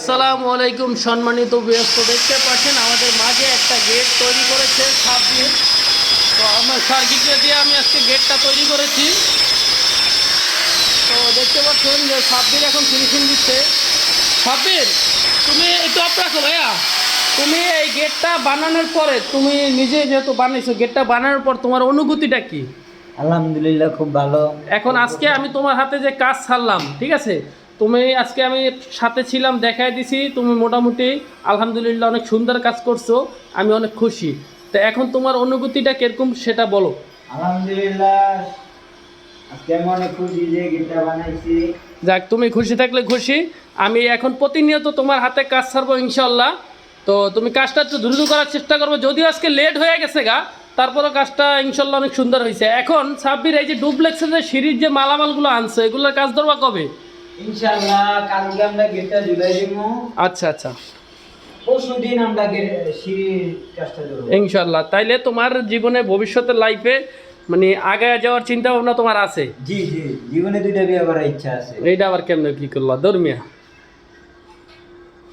আসসালামু আলাইকুম সম্মানিত ব্যস্ত দেখতে পাচ্ছেন আমাদের মাঝে একটা গেট তৈরি করেছে সাব্বির। তো আমার সার্কিটে দিয়ে আমি আজকে গেটটা তৈরি করেছি। তো দেখতে পাচ্ছেন যে সাব্বির এখন ফিনিশিং দিচ্ছে। সাব্বির, তুমি একটু অফ রাখো ভাইয়া। তুমি এই গেটটা বানানোর পরে, তুমি নিজে যেহেতু বানাইছো, গেটটা বানানোর পর তোমার অনুভূতিটা কি? আলহামদুলিল্লাহ, খুব ভালো। এখন আজকে আমি তোমার হাতে যে কাজ ছাড়লাম, ঠিক আছে, তুমি আজকে আমি সাথে ছিলাম, দেখাই দিছি, তুমি মোটামুটি আলহামদুলিল্লাহ অনেক সুন্দর কাজ করছো, আমি অনেক খুশি। তো এখন তোমার অনুভূতিটা কিরকম সেটা বলো। আলহামদুলিল্লাহ, আজকে আমি অনেক খুশি যে গেটটা বানাইছি। যাক, তুমি খুশি থাকলে খুশি। আমি এখন প্রতিনিয়ত তোমার হাতে কাজ ছাড়বো ইনশাল্লাহ। তো তুমি কাজটা একটু দ্রুত করার চেষ্টা করবো, যদিও আজকে লেট হয়ে গেছে গা, তারপরও কাজটা ইনশাল্লাহ অনেক সুন্দর হয়েছে। এখন সাব্বির, এই যে ডুপ্লেক্সের যে সিঁড়ির যে মালামালগুলো আনছো, এগুলোর কাজ ধরবা কবে? ইনশাআল্লাহ কালকে আমরা গেটটা ঝুলাই দিব। আচ্ছা আচ্ছা, পরশুদিন আমরা সিঁড়ির কাজটা করব ইনশাল্লাহ। তাইলে তোমার জীবনে ভবিষ্যতের লাইফে মানে আগায় যাওয়ার চিন্তা ভাবনা তোমার আছে? জি জি, জীবনে দুইটা বিয়ে করার ইচ্ছা আছে। এইটা আবার কেমনে কি করলা ধর্মিয়া?